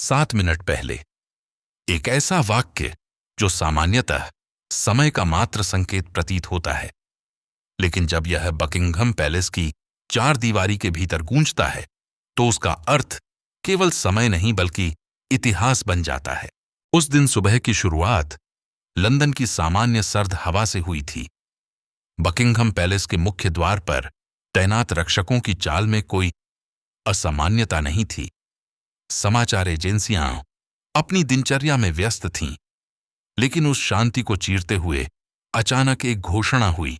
7 minute पहले। एक ऐसा वाक्य जो सामान्यतः समय का मात्र संकेत प्रतीत होता है, लेकिन जब यह बकिंघम पैलेस की 4 दीवारी के भीतर गूंजता है तो उसका अर्थ केवल समय नहीं बल्कि इतिहास बन जाता है। उस दिन सुबह की शुरुआत लंदन की सामान्य सर्द हवा से हुई थी। बकिंघम पैलेस के मुख्य द्वार पर तैनात रक्षकों की चाल में कोई असामान्यता नहीं थी। समाचार एजेंसियां अपनी दिनचर्या में व्यस्त थीं, लेकिन उस शांति को चीरते हुए अचानक एक घोषणा हुई।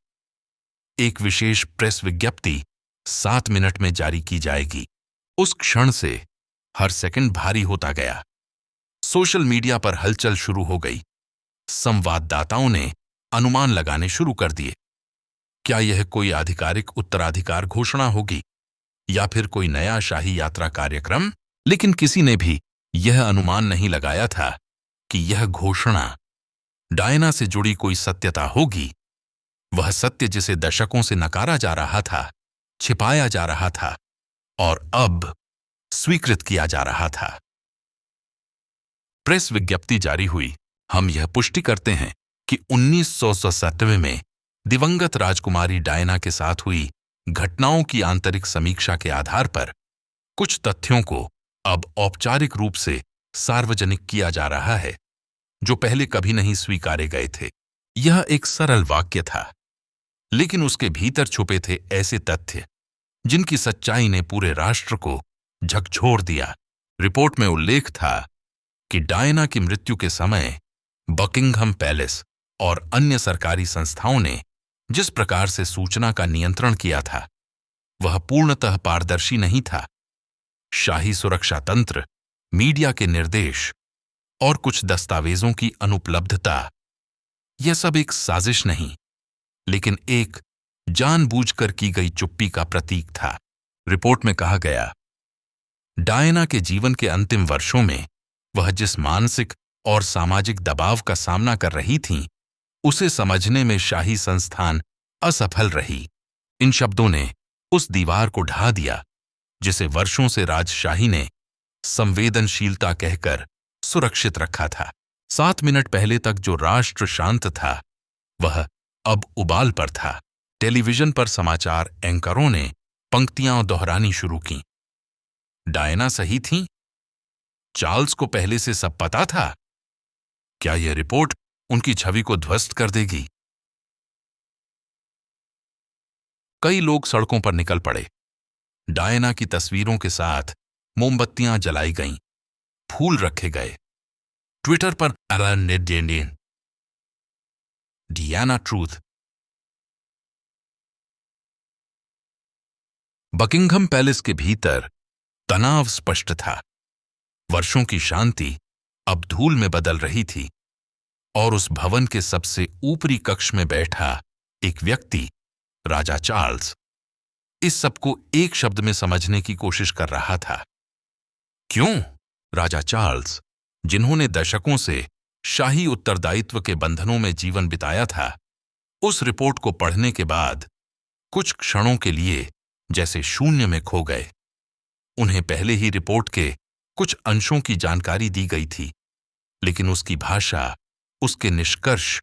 एक विशेष प्रेस विज्ञप्ति 7 मिनट में जारी की जाएगी। उस क्षण से हर सेकंड भारी होता गया। सोशल मीडिया पर हलचल शुरू हो गई। संवाददाताओं ने अनुमान लगाने शुरू कर दिए। क्या यह कोई आधिकारिक उत्तराधिकार घोषणा होगी या फिर कोई नया शाही यात्रा कार्यक्रम? लेकिन किसी ने भी यह अनुमान नहीं लगाया था कि यह घोषणा डायना से जुड़ी कोई सत्यता होगी। वह सत्य जिसे दशकों से नकारा जा रहा था, छिपाया जा रहा था और अब स्वीकृत किया जा रहा था। प्रेस विज्ञप्ति जारी हुई। हम यह पुष्टि करते हैं कि 1997 में दिवंगत राजकुमारी डायना के साथ हुई घटनाओं की आंतरिक समीक्षा के आधार पर कुछ तथ्यों को अब औपचारिक रूप से सार्वजनिक किया जा रहा है, जो पहले कभी नहीं स्वीकारे गए थे। यह एक सरल वाक्य था, लेकिन उसके भीतर छुपे थे ऐसे तथ्य जिनकी सच्चाई ने पूरे राष्ट्र को झकझोर दिया। रिपोर्ट में उल्लेख था कि डायना की मृत्यु के समय बकिंघम पैलेस और अन्य सरकारी संस्थाओं ने जिस प्रकार से सूचना का नियंत्रण किया था, वह पूर्णतः पारदर्शी नहीं था। शाही सुरक्षा तंत्र, मीडिया के निर्देश और कुछ दस्तावेजों की अनुपलब्धता, यह सब एक साजिश नहीं, लेकिन एक जानबूझकर की गई चुप्पी का प्रतीक था। रिपोर्ट में कहा गया, डायना के जीवन के अंतिम वर्षों में वह जिस मानसिक और सामाजिक दबाव का सामना कर रही थीं, उसे समझने में शाही संस्थान असफल रही। इन शब्दों ने उस दीवार को ढा दिया जिसे वर्षों से राजशाही ने संवेदनशीलता कहकर सुरक्षित रखा था। 7 मिनट पहले तक जो राष्ट्र शांत था, वह अब उबाल पर था। टेलीविजन पर समाचार एंकरों ने पंक्तियां दोहरानी शुरू की। डायना सही थीं? चार्ल्स को पहले से सब पता था? क्या यह रिपोर्ट उनकी छवि को ध्वस्त कर देगी? कई लोग सड़कों पर निकल पड़े। डायना की तस्वीरों के साथ मोमबत्तियां जलाई गईं, फूल रखे गए। ट्विटर पर डियाना ट्रूथ। बकिंघम पैलेस के भीतर तनाव स्पष्ट था। वर्षों की शांति अब धूल में बदल रही थी और उस भवन के सबसे ऊपरी कक्ष में बैठा एक व्यक्ति, राजा चार्ल्स, इस सबको एक शब्द में समझने की कोशिश कर रहा था। क्यों? राजा चार्ल्स, जिन्होंने दशकों से शाही उत्तरदायित्व के बंधनों में जीवन बिताया था, उस रिपोर्ट को पढ़ने के बाद कुछ क्षणों के लिए जैसे शून्य में खो गए। उन्हें पहले ही रिपोर्ट के कुछ अंशों की जानकारी दी गई थी, लेकिन उसकी भाषा, उसके निष्कर्ष,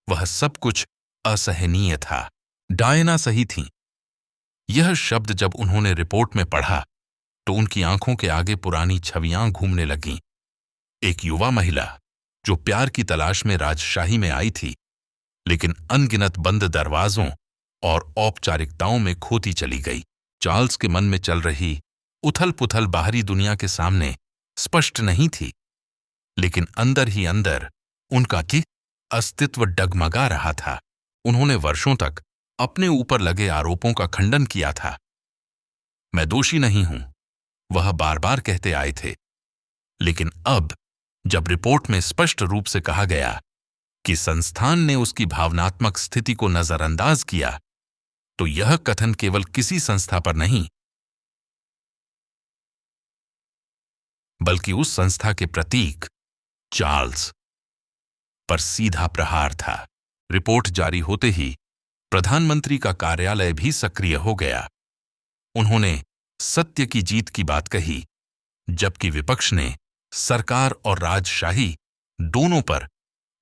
वह सब कुछ असहनीय था। डायना सही थीं। यह शब्द जब उन्होंने रिपोर्ट में पढ़ा तो उनकी आंखों के आगे पुरानी छवियां घूमने लगीं। एक युवा महिला जो प्यार की तलाश में राजशाही में आई थी, लेकिन अनगिनत बंद दरवाजों और औपचारिकताओं में खोती चली गई। चार्ल्स के मन में चल रही उथल-पुथल बाहरी दुनिया के सामने स्पष्ट नहीं थी, लेकिन अंदर ही अंदर उनका कि अस्तित्व डगमगा रहा था। उन्होंने वर्षों तक अपने ऊपर लगे आरोपों का खंडन किया था। मैं दोषी नहीं हूं, वह बार बार कहते आए थे। लेकिन अब जब रिपोर्ट में स्पष्ट रूप से कहा गया कि संस्थान ने उसकी भावनात्मक स्थिति को नजरअंदाज किया, तो यह कथन केवल किसी संस्था पर नहीं, बल्कि उस संस्था के प्रतीक चार्ल्स पर सीधा प्रहार था। रिपोर्ट जारी होते ही प्रधानमंत्री का कार्यालय भी सक्रिय हो गया। उन्होंने सत्य की जीत की बात कही, जबकि विपक्ष ने सरकार और राजशाही दोनों पर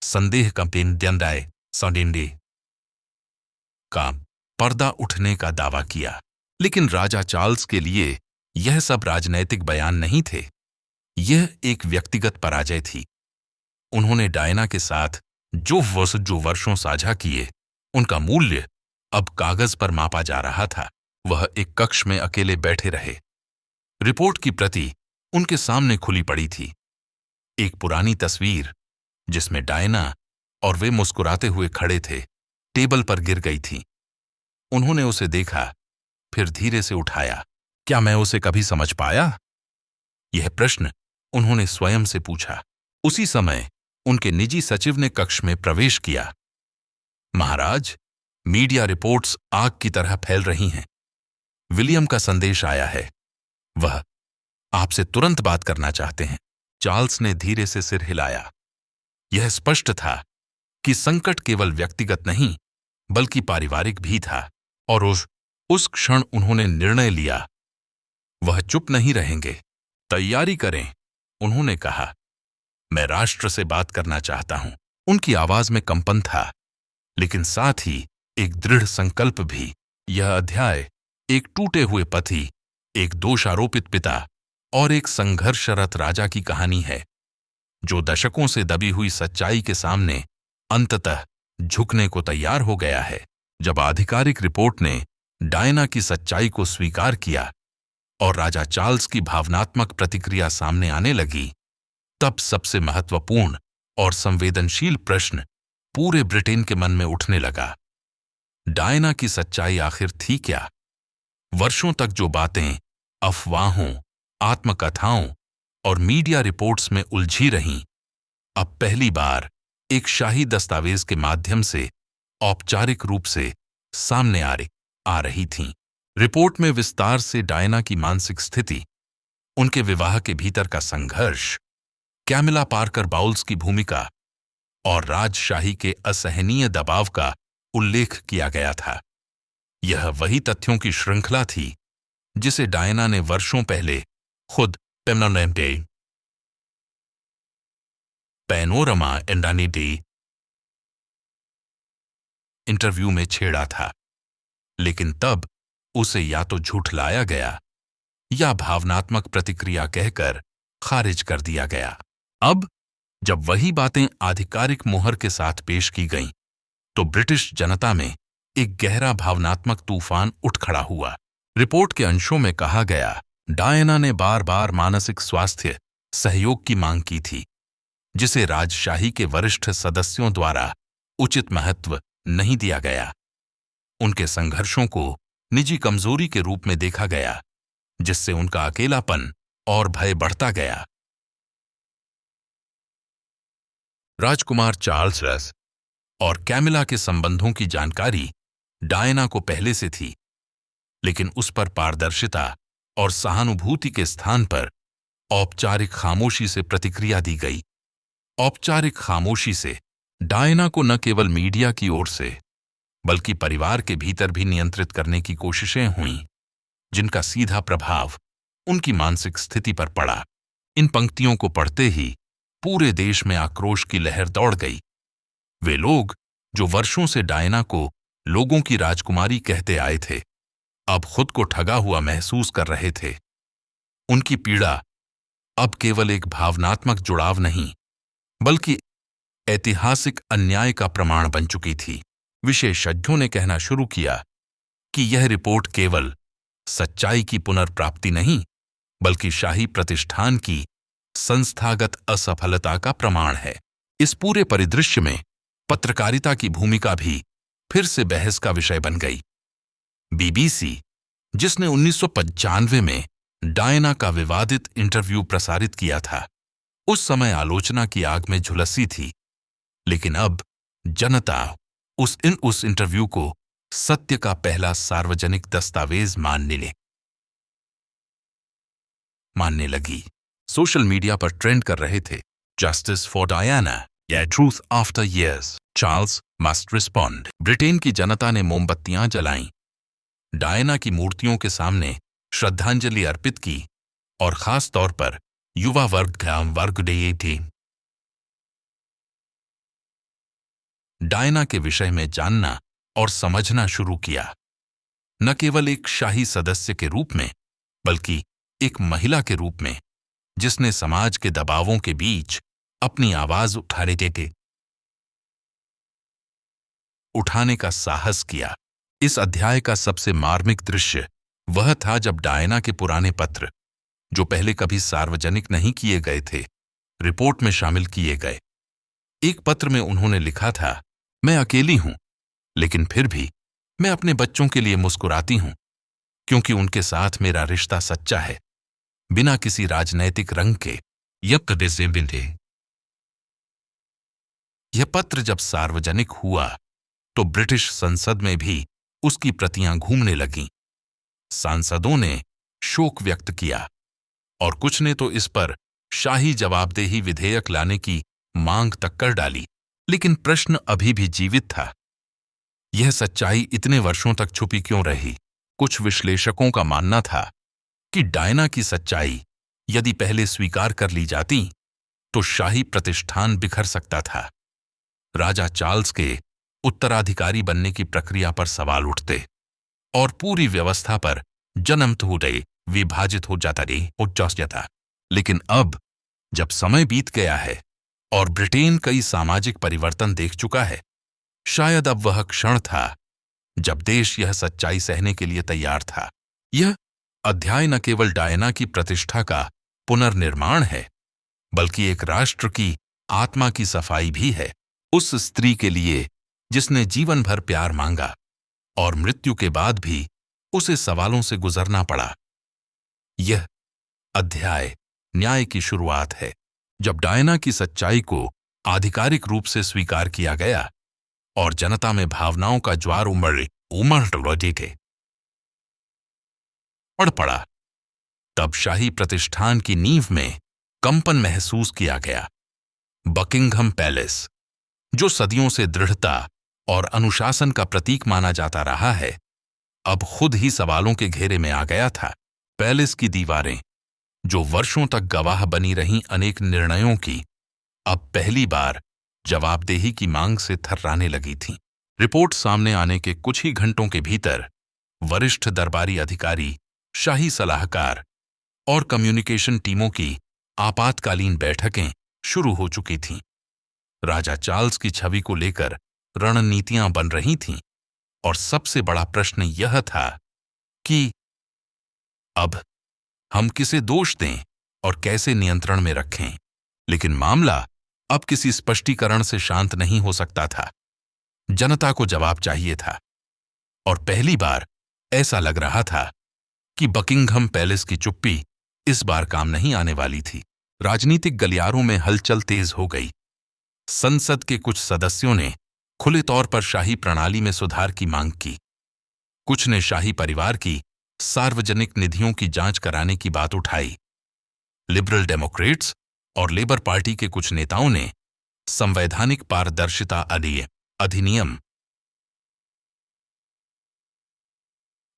संदेह का पेंड्यंडाए सौडेंडे का पर्दा उठने का दावा किया। लेकिन राजा चार्ल्स के लिए यह सब राजनैतिक बयान नहीं थे, यह एक व्यक्तिगत पराजय थी। उन्होंने डायना के साथ जो वर्षों साझा किए, उनका मूल्य अब कागज पर मापा जा रहा था। वह एक कक्ष में अकेले बैठे रहे। रिपोर्ट की प्रति उनके सामने खुली पड़ी थी। एक पुरानी तस्वीर जिसमें डायना और वे मुस्कुराते हुए खड़े थे, टेबल पर गिर गई थी। उन्होंने उसे देखा, फिर धीरे से उठाया। क्या मैं उसे कभी समझ पाया? यह प्रश्न उन्होंने स्वयं से पूछा। उसी समय उनके निजी सचिव ने कक्ष में प्रवेश किया। महाराज, मीडिया रिपोर्ट्स आग की तरह फैल रही हैं। विलियम का संदेश आया है। वह आपसे तुरंत बात करना चाहते हैं। चार्ल्स ने धीरे से सिर हिलाया। यह स्पष्ट था कि संकट केवल व्यक्तिगत नहीं बल्कि पारिवारिक भी था, और उस क्षण उन्होंने निर्णय लिया, वह चुप नहीं रहेंगे। तैयारी करें, उन्होंने कहा। मैं राष्ट्र से बात करना चाहता हूं। उनकी आवाज में कंपन था, लेकिन साथ ही एक दृढ़ संकल्प भी। यह अध्याय एक टूटे हुए पति, एक दोषारोपित पिता और एक संघर्षरत राजा की कहानी है, जो दशकों से दबी हुई सच्चाई के सामने अंततः झुकने को तैयार हो गया है। जब आधिकारिक रिपोर्ट ने डायना की सच्चाई को स्वीकार किया और राजा चार्ल्स की भावनात्मक प्रतिक्रिया सामने आने लगी, तब सबसे महत्वपूर्ण और संवेदनशील प्रश्न पूरे ब्रिटेन के मन में उठने लगा। डायना की सच्चाई आखिर थी क्या? वर्षों तक जो बातें अफवाहों, आत्मकथाओं और मीडिया रिपोर्ट्स में उलझी रहीं, अब पहली बार एक शाही दस्तावेज के माध्यम से औपचारिक रूप से सामने आ रही थीं। रिपोर्ट में विस्तार से डायना की मानसिक स्थिति, उनके विवाह के भीतर का संघर्ष, कैमिला पार्कर बाउल्स की भूमिका और राजशाही के असहनीय दबाव का उल्लेख किया गया था। यह वही तथ्यों की श्रृंखला थी जिसे डायना ने वर्षों पहले खुद पैनोरमा एंडानीडे इंटरव्यू में छेड़ा था, लेकिन तब उसे या तो झूठलाया गया या भावनात्मक प्रतिक्रिया कहकर खारिज कर दिया गया। अब जब वही बातें आधिकारिक मोहर के साथ पेश की गईं, तो ब्रिटिश जनता में एक गहरा भावनात्मक तूफान उठ खड़ा हुआ। रिपोर्ट के अंशों में कहा गया, डायना ने बार बार मानसिक स्वास्थ्य सहयोग की मांग की थी, जिसे राजशाही के वरिष्ठ सदस्यों द्वारा उचित महत्व नहीं दिया गया। उनके संघर्षों को निजी कमजोरी के रूप में देखा गया, जिससे उनका अकेलापन और भय बढ़ता गया। राजकुमार चार्ल्स और कैमिला के संबंधों की जानकारी डायना को पहले से थी, लेकिन उस पर पारदर्शिता और सहानुभूति के स्थान पर औपचारिक खामोशी से प्रतिक्रिया दी गई। औपचारिक खामोशी से डायना को न केवल मीडिया की ओर से बल्कि परिवार के भीतर भी नियंत्रित करने की कोशिशें हुईं, जिनका सीधा प्रभाव उनकी मानसिक स्थिति पर पड़ा। इन पंक्तियों को पढ़ते ही पूरे देश में आक्रोश की लहर दौड़ गई। वे लोग जो वर्षों से डायना को लोगों की राजकुमारी कहते आए थे, अब खुद को ठगा हुआ महसूस कर रहे थे। उनकी पीड़ा अब केवल एक भावनात्मक जुड़ाव नहीं, बल्कि ऐतिहासिक अन्याय का प्रमाण बन चुकी थी। विशेषज्ञों ने कहना शुरू किया कि यह रिपोर्ट केवल सच्चाई की पुनर्प्राप्ति नहीं, बल्कि शाही प्रतिष्ठान की संस्थागत असफलता का प्रमाण है। इस पूरे परिदृश्य में पत्रकारिता की भूमिका भी फिर से बहस का विषय बन गई। बीबीसी, जिसने 1995 में डायना का विवादित इंटरव्यू प्रसारित किया था, उस समय आलोचना की आग में झुलसी थी, लेकिन अब जनता उस इंटरव्यू को सत्य का पहला सार्वजनिक दस्तावेज मानने लगी। सोशल मीडिया पर ट्रेंड कर रहे थे, जस्टिस फॉर डायना या truth after years, Charles must respond. Britain की जनता ने मोमबत्तियां जलाईं, डायना की मूर्तियों के सामने श्रद्धांजलि अर्पित की और खास तौर पर युवा वर्ग डे थे। डायना के विषय में जानना और समझना शुरू किया, न केवल एक शाही सदस्य के रूप में, बल्कि एक महिला के रूप में जिसने समाज के दबावों के बीच अपनी आवाज उठाने का साहस किया। इस अध्याय का सबसे मार्मिक दृश्य वह था जब डायना के पुराने पत्र, जो पहले कभी सार्वजनिक नहीं किए गए थे, रिपोर्ट में शामिल किए गए। एक पत्र में उन्होंने लिखा था, मैं अकेली हूं, लेकिन फिर भी मैं अपने बच्चों के लिए मुस्कुराती हूं, क्योंकि उनके साथ मेरा रिश्ता सच्चा है, बिना किसी राजनैतिक रंग के। यह पत्र जब सार्वजनिक हुआ तो ब्रिटिश संसद में भी उसकी प्रतियां घूमने लगीं। सांसदों ने शोक व्यक्त किया और कुछ ने तो इस पर शाही जवाबदेही विधेयक लाने की मांग तक कर डाली। लेकिन प्रश्न अभी भी जीवित था, यह सच्चाई इतने वर्षों तक छुपी क्यों रही? कुछ विश्लेषकों का मानना था कि डायना की सच्चाई यदि पहले स्वीकार कर ली जाती तो शाही प्रतिष्ठान बिखर सकता था, राजा चार्ल्स के उत्तराधिकारी बनने की प्रक्रिया पर सवाल उठते और पूरी व्यवस्था पर जन्मत हो गए विभाजित हो जाता। लेकिन अब जब समय बीत गया है और ब्रिटेन कई सामाजिक परिवर्तन देख चुका है, शायद अब वह क्षण था जब देश यह सच्चाई सहने के लिए तैयार था। यह अध्याय न केवल डायना की प्रतिष्ठा का पुनर्निर्माण है, बल्कि एक राष्ट्र की आत्मा की सफाई भी है, उस स्त्री के लिए जिसने जीवन भर प्यार मांगा और मृत्यु के बाद भी उसे सवालों से गुजरना पड़ा। यह अध्याय न्याय की शुरुआत है, जब डायना की सच्चाई को आधिकारिक रूप से स्वीकार किया गया और जनता में भावनाओं का ज्वार उमड़ पड़ा। तब शाही प्रतिष्ठान की नींव में कंपन महसूस किया गया। बकिंघम पैलेस, जो सदियों से दृढ़ता और अनुशासन का प्रतीक माना जाता रहा है, अब खुद ही सवालों के घेरे में आ गया था। पैलेस की दीवारें, जो वर्षों तक गवाह बनी रहीं अनेक निर्णयों की, अब पहली बार जवाबदेही की मांग से थर्राने लगी थीं। रिपोर्ट सामने आने के कुछ ही घंटों के भीतर वरिष्ठ दरबारी अधिकारी, शाही सलाहकार और कम्युनिकेशन टीमों की आपातकालीन बैठकें शुरू हो चुकी थीं। राजा चार्ल्स की छवि को लेकर रणनीतियां बन रही थीं और सबसे बड़ा प्रश्न यह था कि अब हम किसे दोष दें और कैसे नियंत्रण में रखें। लेकिन मामला अब किसी स्पष्टीकरण से शांत नहीं हो सकता था। जनता को जवाब चाहिए था और पहली बार ऐसा लग रहा था कि बकिंघम पैलेस की चुप्पी इस बार काम नहीं आने वाली थी। राजनीतिक गलियारों में हलचल तेज हो गई। संसद के कुछ सदस्यों ने खुले तौर पर शाही प्रणाली में सुधार की मांग की। कुछ ने शाही परिवार की सार्वजनिक निधियों की जांच कराने की बात उठाई। लिबरल डेमोक्रेट्स और लेबर पार्टी के कुछ नेताओं ने संवैधानिक पारदर्शिता अधिनियम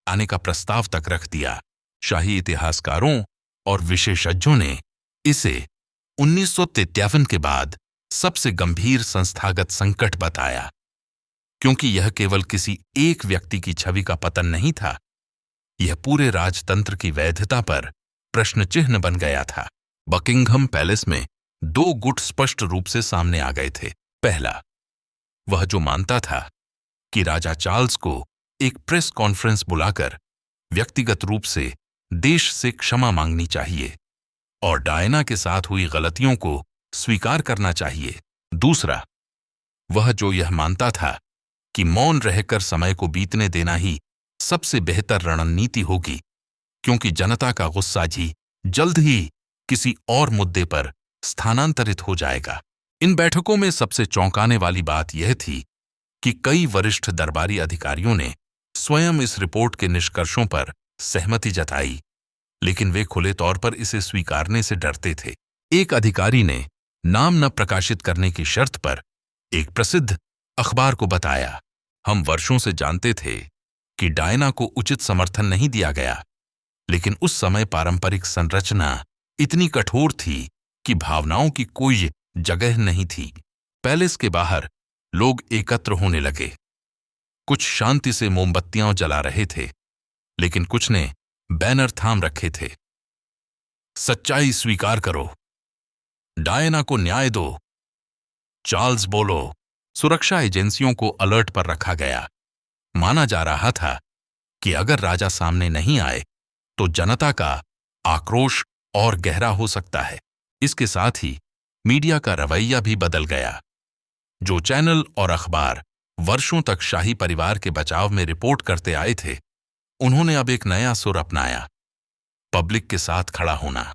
आने का प्रस्ताव तक रख दिया। शाही इतिहासकारों और विशेषज्ञों ने इसे 1953 के बाद सबसे गंभीर संस्थागत संकट बताया, क्योंकि यह केवल किसी एक व्यक्ति की छवि का पतन नहीं था, यह पूरे राजतंत्र की वैधता पर प्रश्न चिन्ह बन गया था। बकिंघम पैलेस में दो गुट स्पष्ट रूप से सामने आ गए थे। पहला, वह जो मानता था कि राजा चार्ल्स को एक प्रेस कॉन्फ्रेंस बुलाकर व्यक्तिगत रूप से देश से क्षमा मांगनी चाहिए और डायना के साथ हुई गलतियों को स्वीकार करना चाहिए। दूसरा, वह जो यह मानता था कि मौन रहकर समय को बीतने देना ही सबसे बेहतर रणनीति होगी, क्योंकि जनता का गुस्सा जी जल्द ही किसी और मुद्दे पर स्थानांतरित हो जाएगा। इन बैठकों में सबसे चौंकाने वाली बात यह थी कि कई वरिष्ठ दरबारी अधिकारियों ने स्वयं इस रिपोर्ट के निष्कर्षों पर सहमति जताई, लेकिन वे खुले तौर पर इसे स्वीकारने से डरते थे। एक अधिकारी ने नाम न प्रकाशित करने की शर्त पर एक प्रसिद्ध अखबार को बताया, हम वर्षों से जानते थे कि डायना को उचित समर्थन नहीं दिया गया, लेकिन उस समय पारंपरिक संरचना इतनी कठोर थी कि भावनाओं की कोई जगह नहीं थी। पैलेस के बाहर लोग एकत्र होने लगे। कुछ शांति से मोमबत्तियां जला रहे थे, लेकिन कुछ ने बैनर थाम रखे थे। सच्चाई स्वीकार करो, डायना को न्याय दो, चार्ल्स बोलो। सुरक्षा एजेंसियों को अलर्ट पर रखा गया। माना जा रहा था कि अगर राजा सामने नहीं आए तो जनता का आक्रोश और गहरा हो सकता है। इसके साथ ही मीडिया का रवैया भी बदल गया। जो चैनल और अखबार वर्षों तक शाही परिवार के बचाव में रिपोर्ट करते आए थे, उन्होंने अब एक नया सुर अपनाया, पब्लिक के साथ खड़ा होना।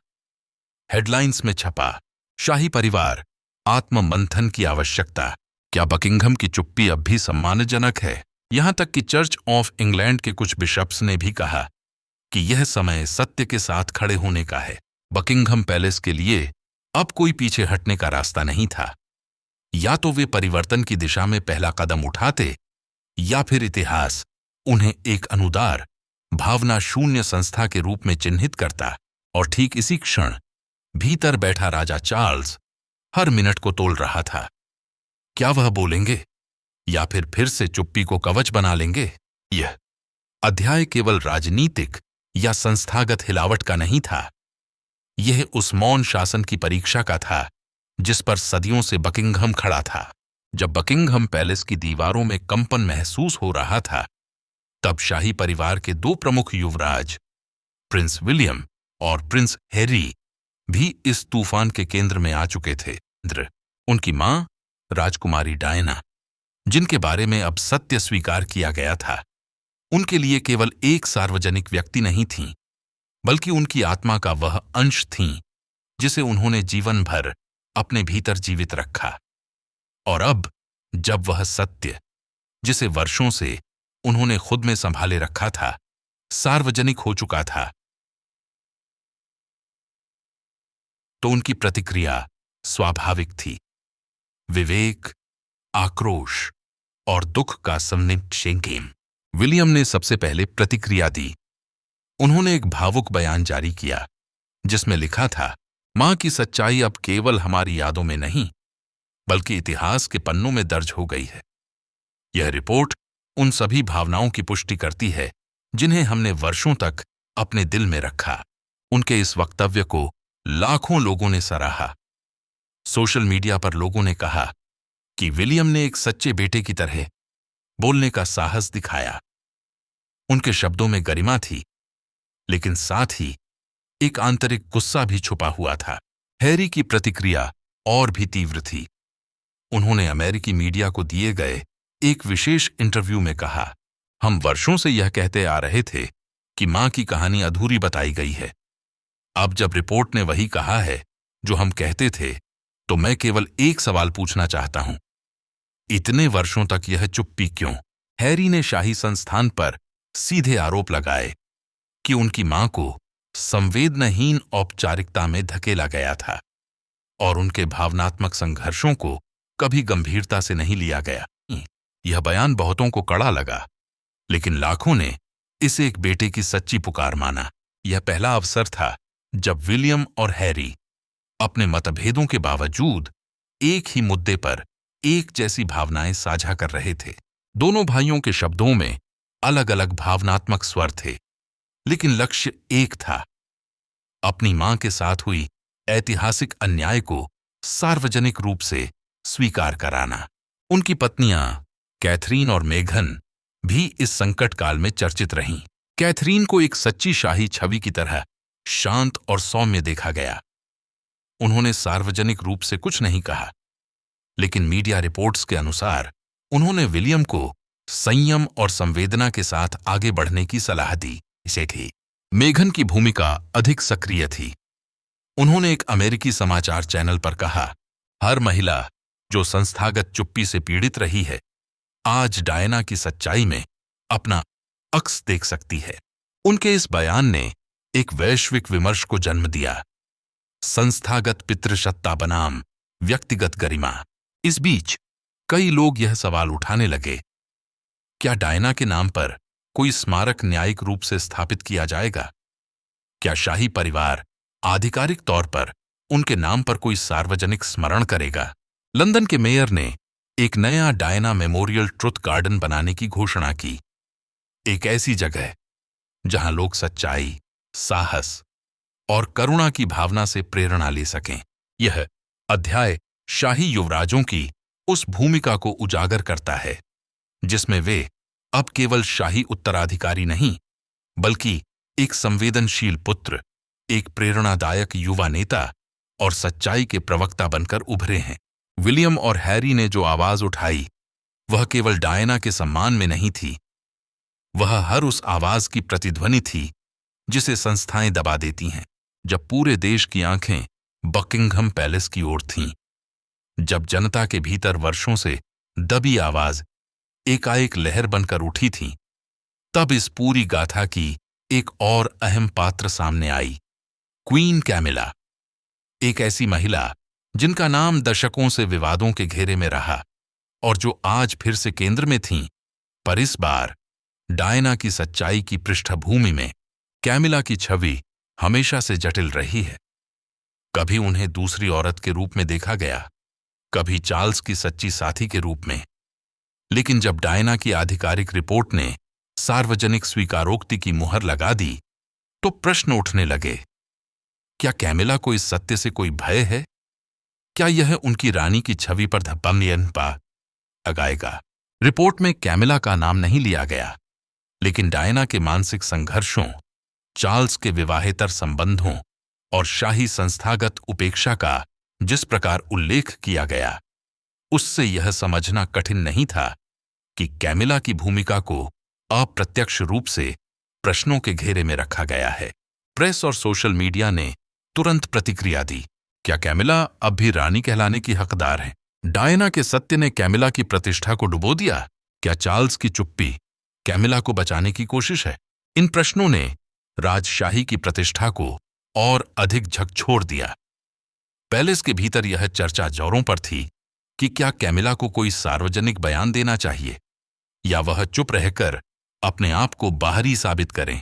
हेडलाइंस में छपा, शाही परिवार, आत्ममंथन की आवश्यकता। क्या बकिंघम की चुप्पी अब भी सम्मानजनक है? यहां तक कि चर्च ऑफ इंग्लैंड के कुछ बिशप्स ने भी कहा कि यह समय सत्य के साथ खड़े होने का है। बकिंघम पैलेस के लिए अब कोई पीछे हटने का रास्ता नहीं था। या तो वे परिवर्तन की दिशा में पहला कदम उठाते, या फिर इतिहास उन्हें एक अनुदार, भावना शून्य संस्था के रूप में चिन्हित करता। और ठीक इसी क्षण भीतर बैठा राजा चार्ल्स हर मिनट को तोल रहा था। क्या वह बोलेंगे, या फिर से चुप्पी को कवच बना लेंगे? यह अध्याय केवल राजनीतिक या संस्थागत हिलावट का नहीं था। यह उस मौन शासन की परीक्षा का था जिस पर सदियों से बकिंघम खड़ा था। जब बकिंघम पैलेस की दीवारों में कंपन महसूस हो रहा था, तब शाही परिवार के दो प्रमुख युवराज, प्रिंस विलियम और प्रिंस हैरी, भी इस तूफान के केंद्र में आ चुके थे। उनकी मां राजकुमारी डायना, जिनके बारे में अब सत्य स्वीकार किया गया था, उनके लिए केवल एक सार्वजनिक व्यक्ति नहीं थीं, बल्कि उनकी आत्मा का वह अंश थीं जिसे उन्होंने जीवन भर अपने भीतर जीवित रखा। और अब जब वह सत्य, जिसे वर्षों से उन्होंने खुद में संभाले रखा था, सार्वजनिक हो चुका था, तो उनकी प्रतिक्रिया स्वाभाविक थी। विवेक, आक्रोश और दुख का सम्मिश्रण। विलियम ने सबसे पहले प्रतिक्रिया दी। उन्होंने एक भावुक बयान जारी किया जिसमें लिखा था, मां की सच्चाई अब केवल हमारी यादों में नहीं, बल्कि इतिहास के पन्नों में दर्ज हो गई है। यह रिपोर्ट उन सभी भावनाओं की पुष्टि करती है जिन्हें हमने वर्षों तक अपने दिल में रखा। उनके इस वक्तव्य को लाखों लोगों ने सराहा। सोशल मीडिया पर लोगों ने कहा कि विलियम ने एक सच्चे बेटे की तरह बोलने का साहस दिखाया। उनके शब्दों में गरिमा थी, लेकिन साथ ही एक आंतरिक गुस्सा भी छुपा हुआ था। हैरी की प्रतिक्रिया और भी तीव्र थी। उन्होंने अमेरिकी मीडिया को दिए गए एक विशेष इंटरव्यू में कहा, हम वर्षों से यह कहते आ रहे थे कि मां की कहानी अधूरी बताई गई है। अब जब रिपोर्ट ने वही कहा है जो हम कहते थे, तो मैं केवल एक सवाल पूछना चाहता हूं, इतने वर्षों तक यह चुप्पी क्यों? हैरी ने शाही संस्थान पर सीधे आरोप लगाए कि उनकी मां को संवेदनहीन औपचारिकता में धकेला गया था और उनके भावनात्मक संघर्षों को कभी गंभीरता से नहीं लिया गया। यह बयान बहुतों को कड़ा लगा, लेकिन लाखों ने इसे एक बेटे की सच्ची पुकार माना। यह पहला अवसर था जब विलियम और हैरी अपने मतभेदों के बावजूद एक ही मुद्दे पर एक जैसी भावनाएं साझा कर रहे थे। दोनों भाइयों के शब्दों में अलग अलग भावनात्मक स्वर थे, लेकिन लक्ष्य एक था, अपनी मां के साथ हुई ऐतिहासिक अन्याय को सार्वजनिक रूप से स्वीकार कराना। उनकी पत्नियां कैथरीन और मेघन भी इस संकट काल में चर्चित रहीं। कैथरीन को एक सच्ची शाही छवि की तरह शांत और सौम्य देखा गया। उन्होंने सार्वजनिक रूप से कुछ नहीं कहा, लेकिन मीडिया रिपोर्ट्स के अनुसार उन्होंने विलियम को संयम और संवेदना के साथ आगे बढ़ने की सलाह दी। इसे थी मेघन की भूमिका अधिक सक्रिय थी। उन्होंने एक अमेरिकी समाचार चैनल पर कहा, हर महिला जो संस्थागत चुप्पी से पीड़ित रही है, आज डायना की सच्चाई में अपना अक्स देख सकती है। उनके इस बयान ने एक वैश्विक विमर्श को जन्म दिया, संस्थागत पितृसत्ता बनाम व्यक्तिगत गरिमा। इस बीच कई लोग यह सवाल उठाने लगे, क्या डायना के नाम पर कोई स्मारक न्यायिक रूप से स्थापित किया जाएगा? क्या शाही परिवार आधिकारिक तौर पर उनके नाम पर कोई सार्वजनिक स्मरण करेगा। लंदन के मेयर ने एक नया डायना मेमोरियल ट्रुथ गार्डन बनाने की घोषणा की, एक ऐसी जगह जहां लोग सच्चाई, साहस और करुणा की भावना से प्रेरणा ले सकें। यह अध्याय शाही युवराजों की उस भूमिका को उजागर करता है जिसमें वे अब केवल शाही उत्तराधिकारी नहीं, बल्कि एक संवेदनशील पुत्र, एक प्रेरणादायक युवा नेता और सच्चाई के प्रवक्ता बनकर उभरे हैं। विलियम और हैरी ने जो आवाज उठाई वह केवल डायना के सम्मान में नहीं थी, वह हर उस आवाज की प्रतिध्वनि थी जिसे संस्थाएं दबा देती हैं। जब पूरे देश की आंखें बकिंघम पैलेस की ओर थीं, जब जनता के भीतर वर्षों से दबी आवाज एकाएक लहर बनकर उठी थी, तब इस पूरी गाथा की एक और अहम पात्र सामने आई, क्वीन कैमिला। एक ऐसी महिला जिनका नाम दशकों से विवादों के घेरे में रहा और जो आज फिर से केंद्र में थीं, पर इस बार डायना की सच्चाई की पृष्ठभूमि में कैमिला की छवि हमेशा से जटिल रही है। कभी उन्हें दूसरी औरत के रूप में देखा गया, कभी चार्ल्स की सच्ची साथी के रूप में, लेकिन जब डायना की आधिकारिक रिपोर्ट ने सार्वजनिक स्वीकारोक्ति की मुहर लगा दी तो प्रश्न उठने लगे, क्या कैमिला को इस सत्य से कोई भय है? क्या यह उनकी रानी की छवि पर धब्बा लगाएगा? रिपोर्ट में कैमिला का नाम नहीं लिया गया, लेकिन डायना के मानसिक संघर्षों, चार्ल्स के विवाहेतर संबंधों और शाही संस्थागत उपेक्षा का जिस प्रकार उल्लेख किया गया, उससे यह समझना कठिन नहीं था कि कैमिला की भूमिका को अप्रत्यक्ष रूप से प्रश्नों के घेरे में रखा गया है। प्रेस और सोशल मीडिया ने तुरंत प्रतिक्रिया दी, क्या कैमिला अब भी रानी कहलाने की हकदार है? डायना के सत्य ने कैमिला की प्रतिष्ठा को डुबो दिया? क्या चार्ल्स की चुप्पी कैमिला को बचाने की कोशिश है? इन प्रश्नों ने राजशाही की प्रतिष्ठा को और अधिक झकझोर दिया। पैलेस के भीतर यह चर्चा जोरों पर थी कि क्या कैमिला को कोई सार्वजनिक बयान देना चाहिए या वह चुप रहकर अपने आप को बाहरी साबित करें,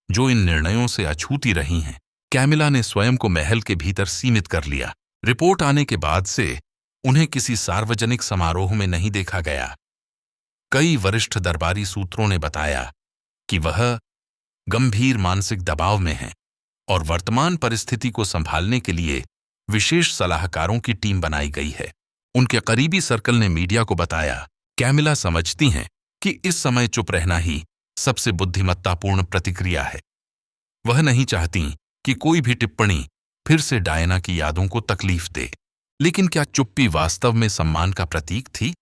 जो इन निर्णयों से अछूती रही हैं। कैमिला ने स्वयं को महल के भीतर सीमित कर लिया। रिपोर्ट आने के बाद से उन्हें किसी सार्वजनिक समारोह में नहीं देखा गया। कई वरिष्ठ दरबारी सूत्रों ने बताया कि वह गंभीर मानसिक दबाव में हैं और वर्तमान परिस्थिति को संभालने के लिए विशेष सलाहकारों की टीम बनाई गई है। उनके करीबी सर्कल ने मीडिया को बताया, कैमिला समझती हैं कि इस समय चुप रहना ही सबसे बुद्धिमत्तापूर्ण प्रतिक्रिया है। वह नहीं चाहती कि कोई भी टिप्पणी फिर से डायना की यादों को तकलीफ दे। लेकिन क्या चुप्पी वास्तव में सम्मान का प्रतीक थी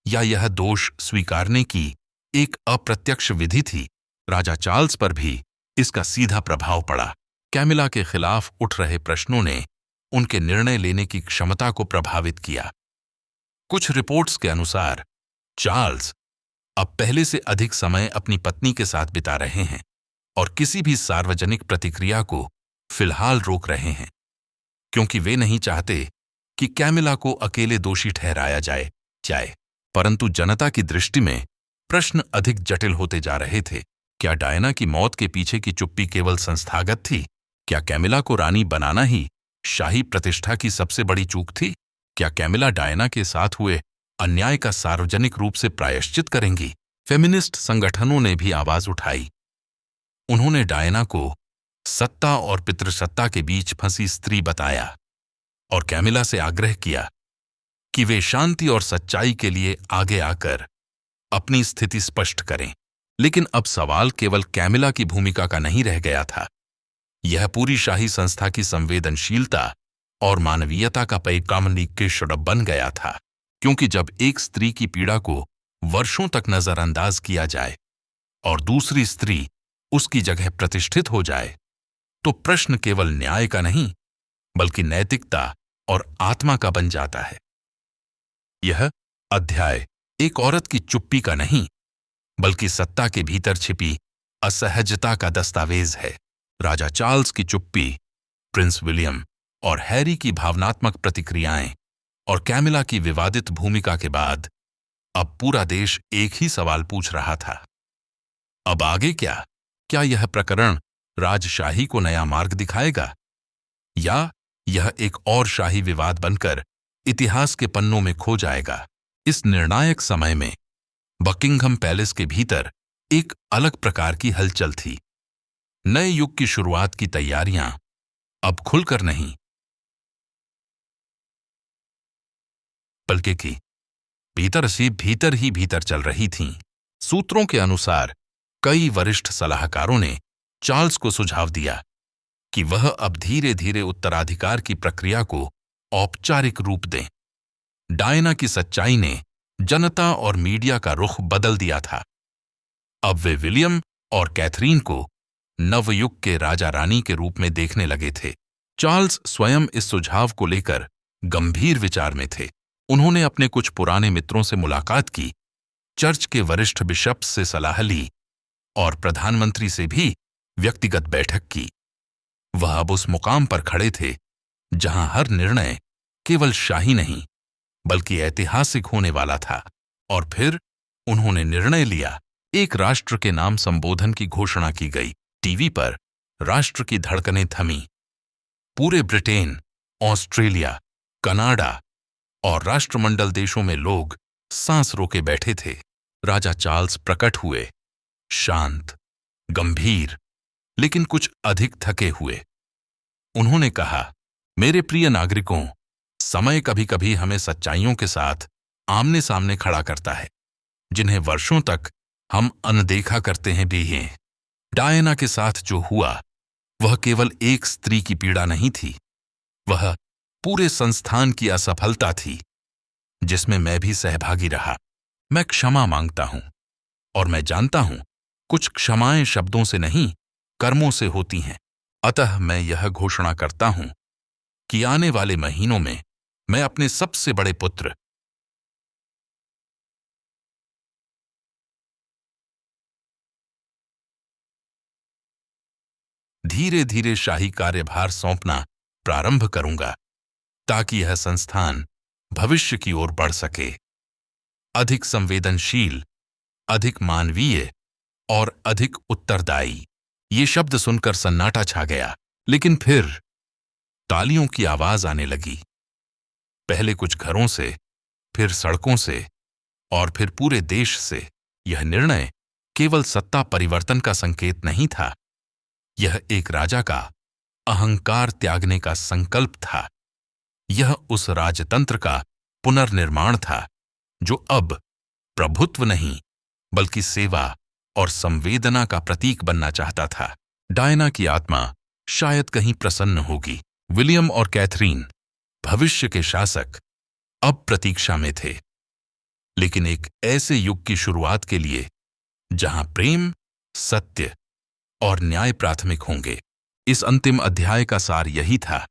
या यह दोष स्वीकारने की एक अप्रत्यक्ष विधि थी? राजा चार्ल्स पर भी इसका सीधा प्रभाव पड़ा। कैमिला के खिलाफ उठ रहे प्रश्नों ने उनके निर्णय लेने की क्षमता को प्रभावित किया। कुछ रिपोर्ट्स के अनुसार चार्ल्स अब पहले से अधिक समय अपनी पत्नी के साथ बिता रहे हैं और किसी भी सार्वजनिक प्रतिक्रिया को फिलहाल रोक रहे हैं, क्योंकि वे नहीं चाहते कि कैमिला को अकेले दोषी ठहराया जाए। परंतु जनता की दृष्टि में प्रश्न अधिक जटिल होते जा रहे थे। क्या डायना की मौत के पीछे की चुप्पी केवल संस्थागत थी? क्या कैमिला को रानी बनाना ही शाही प्रतिष्ठा की सबसे बड़ी चूक थी? क्या कैमिला डायना के साथ हुए अन्याय का सार्वजनिक रूप से प्रायश्चित करेंगी? फेमिनिस्ट संगठनों ने भी आवाज उठाई। उन्होंने डायना को सत्ता और पितृसत्ता के बीच फंसी स्त्री बताया और कैमिला से आग्रह किया कि वे शांति और सच्चाई के लिए आगे आकर अपनी स्थिति स्पष्ट करें। लेकिन अब सवाल केवल कैमिला की भूमिका का नहीं रह गया था। यह पूरी शाही संस्था की संवेदनशीलता और मानवीयता का पैगाम निकृष्ट बन गया था, क्योंकि जब एक स्त्री की पीड़ा को वर्षों तक नजरअंदाज किया जाए और दूसरी स्त्री उसकी जगह प्रतिष्ठित हो जाए, तो प्रश्न केवल न्याय का नहीं बल्कि नैतिकता और आत्मा का बन जाता है। यह अध्याय एक औरत की चुप्पी का नहीं बल्कि सत्ता के भीतर छिपी असहजता का दस्तावेज है। राजा चार्ल्स की चुप्पी, प्रिंस विलियम और हैरी की भावनात्मक प्रतिक्रियाएं और कैमिला की विवादित भूमिका के बाद अब पूरा देश एक ही सवाल पूछ रहा था, अब आगे क्या? क्या यह प्रकरण राजशाही को नया मार्ग दिखाएगा या यह एक और शाही विवाद बनकर इतिहास के पन्नों में खो जाएगा। इस निर्णायक समय में बकिंघम पैलेस के भीतर एक अलग प्रकार की हलचल थी। नए युग की शुरुआत की तैयारियां अब खुलकर नहीं, बल्कि की भीतर से भीतर चल रही थीं। सूत्रों के अनुसार कई वरिष्ठ सलाहकारों ने चार्ल्स को सुझाव दिया कि वह अब धीरे धीरे उत्तराधिकार की प्रक्रिया को औपचारिक रूप दें। डायना की सच्चाई ने जनता और मीडिया का रुख बदल दिया था। अब वे विलियम और कैथरीन को नवयुग के राजा रानी के रूप में देखने लगे थे। चार्ल्स स्वयं इस सुझाव को लेकर गंभीर विचार में थे। उन्होंने अपने कुछ पुराने मित्रों से मुलाकात की, चर्च के वरिष्ठ बिशप्स से सलाह ली और प्रधानमंत्री से भी व्यक्तिगत बैठक की। वह अब उस मुकाम पर खड़े थे जहां हर निर्णय केवल शाही नहीं बल्कि ऐतिहासिक होने वाला था। और फिर उन्होंने निर्णय लिया। एक राष्ट्र के नाम संबोधन की घोषणा की गई। टीवी पर राष्ट्र की धड़कनें थमी। पूरे ब्रिटेन, ऑस्ट्रेलिया, कनाडा और राष्ट्रमंडल देशों में लोग सांस रोके बैठे थे। राजा चार्ल्स प्रकट हुए, शांत, गंभीर, लेकिन कुछ अधिक थके हुए। उन्होंने कहा, मेरे प्रिय नागरिकों, समय कभी कभी हमें सच्चाइयों के साथ आमने सामने खड़ा करता है जिन्हें वर्षों तक हम अनदेखा करते हैं भी हैं। डायना के साथ जो हुआ वह केवल एक स्त्री की पीड़ा नहीं थी, वह पूरे संस्थान की असफलता थी जिसमें मैं भी सहभागी रहा। मैं क्षमा मांगता हूं और मैं जानता हूं कुछ क्षमाएं शब्दों से नहीं कर्मों से होती हैं। अतः मैं यह घोषणा करता हूं कि आने वाले महीनों में मैं अपने सबसे बड़े पुत्र धीरे धीरे शाही कार्यभार सौंपना प्रारंभ करूंगा ताकि यह संस्थान भविष्य की ओर बढ़ सके, अधिक संवेदनशील, अधिक मानवीय और अधिक उत्तरदायी। ये शब्द सुनकर सन्नाटा छा गया, लेकिन फिर तालियों की आवाज आने लगी। पहले कुछ घरों से, फिर सड़कों से और फिर पूरे देश से। यह निर्णय केवल सत्ता परिवर्तन का संकेत नहीं था, यह एक राजा का अहंकार त्यागने का संकल्प था। यह उस राजतंत्र का पुनर्निर्माण था जो अब प्रभुत्व नहीं बल्कि सेवा और संवेदना का प्रतीक बनना चाहता था। डायना की आत्मा शायद कहीं प्रसन्न होगी। विलियम और कैथरीन, भविष्य के शासक, अब प्रतीक्षा में थे, लेकिन एक ऐसे युग की शुरुआत के लिए जहां प्रेम, सत्य और न्याय प्राथमिक होंगे। इस अंतिम अध्याय का सार यही था,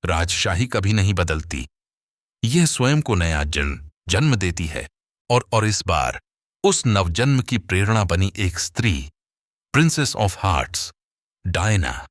राजशाही कभी नहीं बदलती, यह स्वयं को नया जन्म देती है। और इस बार उस नवजन्म की प्रेरणा बनी एक स्त्री, प्रिंसेस ऑफ हार्ट्स, डायना।